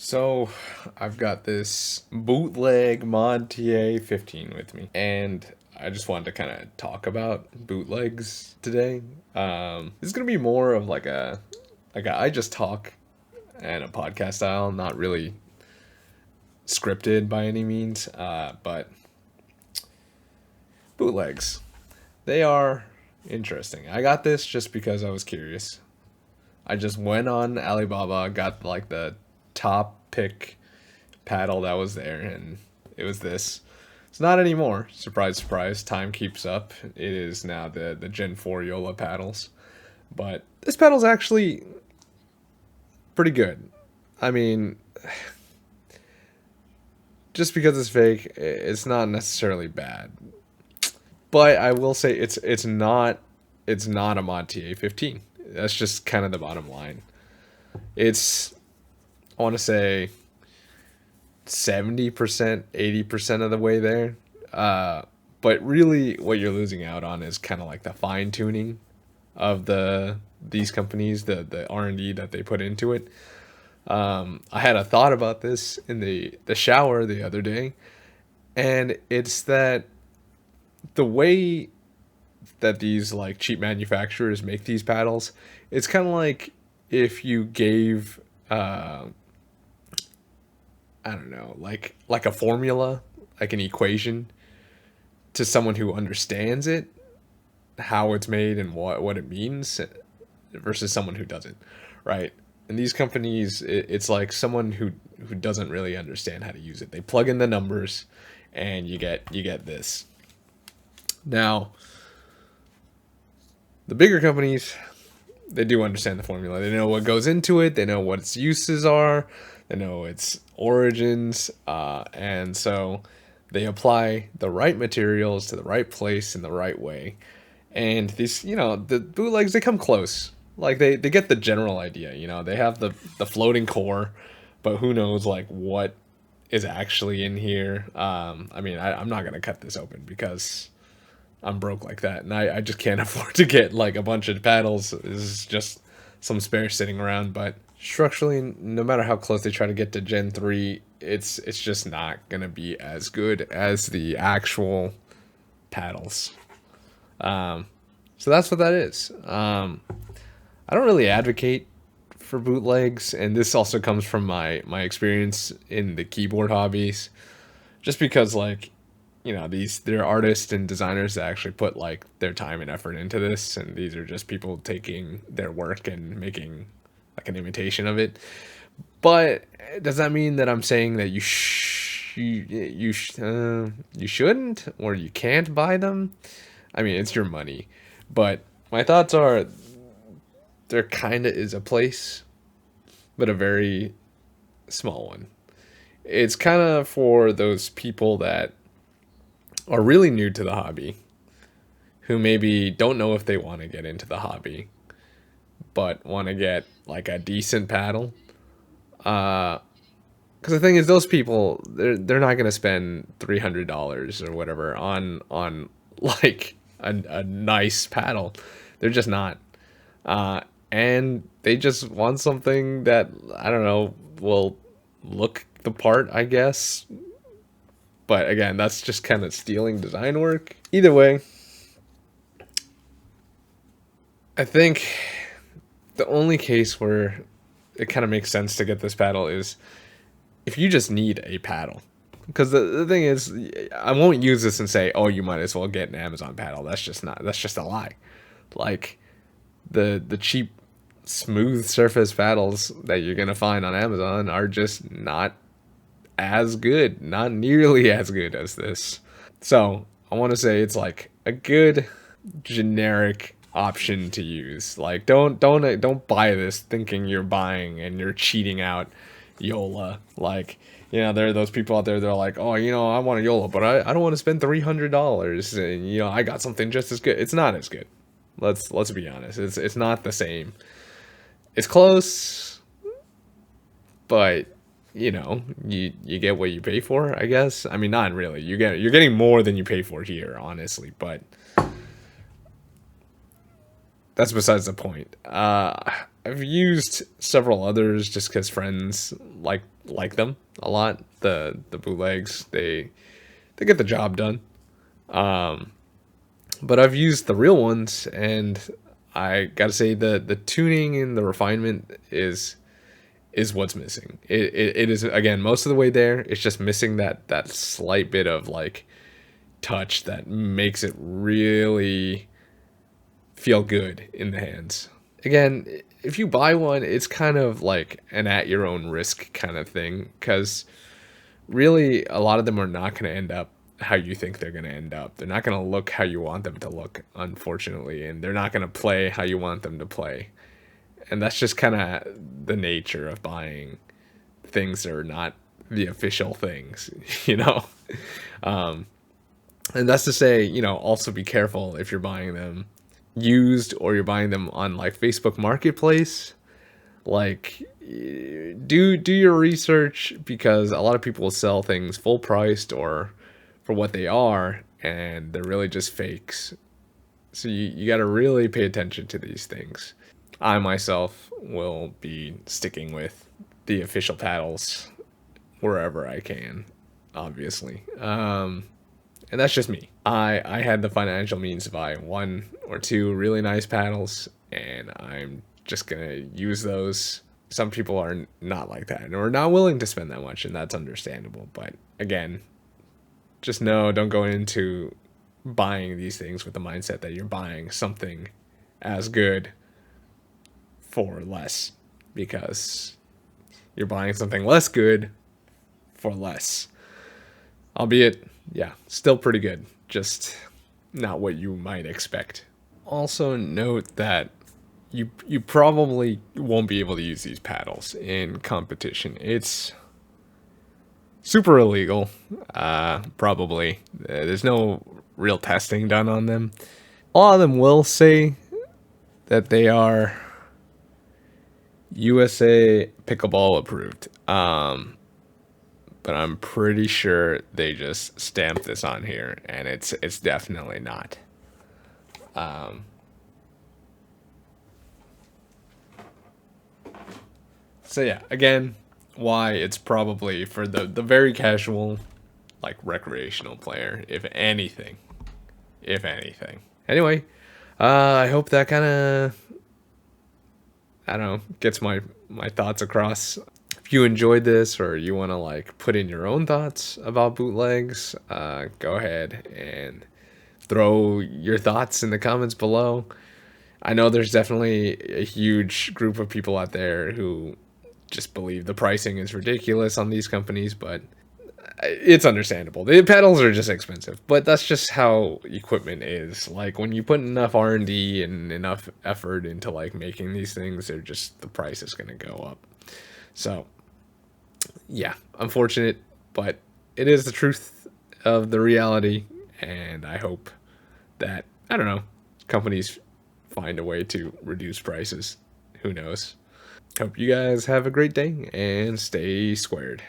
So, I've got this bootleg Mod TA 15 with me, and I just wanted to kind of talk about bootlegs today. This is gonna be more of like a I just talk and a podcast style, not really scripted by any means. But bootlegs, they are interesting. I got this just because I was curious. I just went on Alibaba, got like the top pick paddle that was there, and it was this. It's not anymore. Surprise, surprise. Time keeps up. It is now the Gen 4 Yola paddles. But this paddle's actually pretty good. I mean, just because it's fake, it's not necessarily bad. But I will say it's not a Mod TA 15. That's just kind of the bottom line. It's I want to say 70%, 80% of the way there. But really, what you're losing out on is kind of like the fine tuning of these companies, the R&D that they put into it. I had a thought about this in the shower the other day, and it's that the way that these like cheap manufacturers make these paddles, it's kind of like if you gave I don't know, like a formula, like an equation to someone who understands it, how it's made and what it means versus someone who doesn't, right? And these companies, it's like someone who doesn't really understand how to use it. They plug in the numbers and you get this. Now, the bigger companies, they do understand the formula. They know what goes into it. They know what its uses are. They know its origins, and so they apply the right materials to the right place in the right way. And these, the bootlegs, they come close. Like they get the general idea. They have the floating core, but who knows like what is actually in here. I mean, I'm not gonna cut this open because I'm broke like that, and I just can't afford to get like a bunch of paddles. This is just some spare sitting around. But structurally, no matter how close they try to get to Gen 3, it's just not gonna be as good as the actual paddles. Um, so that's what that is. I don't really advocate for bootlegs, and this also comes from my experience in the keyboard hobbies. Just because like they're artists and designers that actually put like their time and effort into this, and these are just people taking their work and making like an imitation of it. But does that mean that I'm saying that you shouldn't or you can't buy them? I mean, it's your money. But my thoughts are there kind of is a place, but a very small one. It's kind of for those people that are really new to the hobby, who maybe don't know if they want to get into the hobby, but want to get like a decent paddle. Because the thing is, those people they're not gonna spend $300 or whatever on like a nice paddle. They're just not. Uh, and they just want something that I don't know will look the part, I guess. But again, that's just kind of stealing design work. Either way, I think the only case where it kind of makes sense to get this paddle is if you just need a paddle. Because the thing is, I won't use this and say, oh, you might as well get an Amazon paddle. That's just a lie. Like, the cheap, smooth surface paddles that you're going to find on Amazon are just not as good, not nearly as good as this. So I want to say it's like a good generic option to use. Like don't buy this thinking you're buying and you're cheating out Yola. Like there are those people out there that are like, oh, I want a Yola, but I don't want to spend $300, and I got something just as good. It's not as good. Let's be honest. It's not the same. It's close, but you get what you pay for, I guess. I mean, not really. You're getting more than you pay for here, honestly. But that's besides the point. I've used several others just because friends like them a lot. The bootlegs, they get the job done. But I've used the real ones, and I gotta say the tuning and the refinement is what's missing. It is, again, most of the way there. It's just missing that slight bit of like touch that makes it really feel good in the hands. Again, if you buy one, it's kind of like an at your own risk kind of thing, because really a lot of them are not going to end up how you think they're going to end up. They're not going to look how you want them to look, unfortunately, and they're not going to play how you want them to play. And that's just kind of the nature of buying things that are not the official things, you know? Um, and that's to say, also be careful if you're buying them used or you're buying them on like Facebook Marketplace. Like, do your research, because a lot of people will sell things full priced or for what they are, and they're really just fakes. So you got to really pay attention to these things. I myself will be sticking with the official paddles wherever I can, obviously. And that's just me. I had the financial means to buy one or two really nice paddles, and I'm just gonna use those. Some people are not like that and are not willing to spend that much, and that's understandable. But again, just know, don't go into buying these things with the mindset that you're buying something as good for less, because you're buying something less good for less. Albeit, yeah, still pretty good, just not what you might expect. Also note that you probably won't be able to use these paddles in competition. It's super illegal, probably. There's no real testing done on them. A lot of them will say that they are USA Pickleball approved. But I'm pretty sure they just stamped this on here, and it's definitely not. So yeah, again, why it's probably for the very casual, like recreational player, if anything, if anything. Anyway, I hope that kind of, I don't know, gets my thoughts across. If you enjoyed this, or you want to like put in your own thoughts about bootlegs, go ahead and throw your thoughts in the comments below. I know there's definitely a huge group of people out there who just believe the pricing is ridiculous on these companies, but it's understandable. The paddles are just expensive, but that's just how equipment is. Like, when you put enough R&D and enough effort into like making these things, they're just, the price is going to go up. So yeah, unfortunate, but it is the truth of the reality. And I hope that, I don't know, companies find a way to reduce prices. Who knows? Hope you guys have a great day and stay squared.